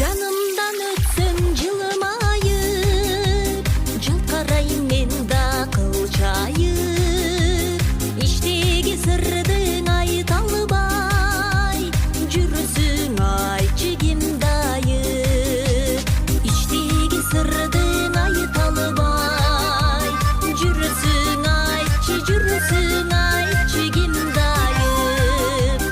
Жанымдан өтсөң жылымайып, жалқарайын мен да кылчайып. Иштеги сырдың айта албай, жүрүсүң айтчы кимди айып. Иштеги сырдың айта албай, жүрүсүң айтчы кимди айып.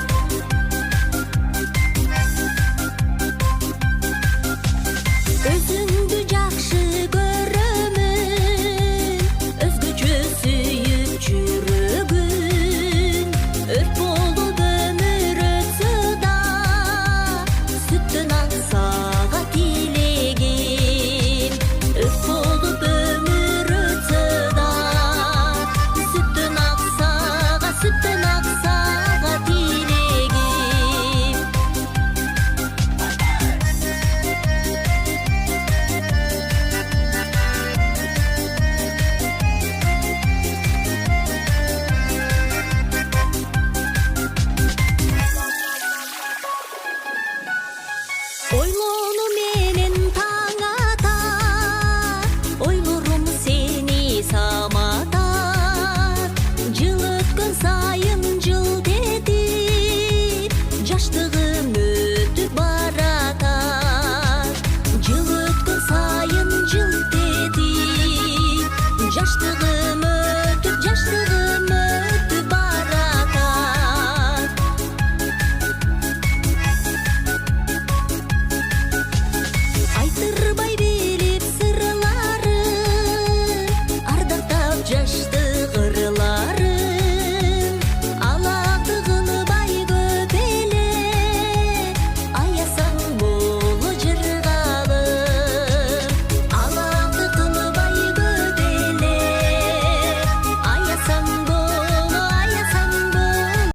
Өзүңдү жакшы көрөмүн, өзгөчө сүйүп жүрөгүн. Өрт болуп өмүр өтсө да, сүттөн аксага тилегим. Өрт болуп өмүр өтсө да, сүттөн аксага тилегим. Ойло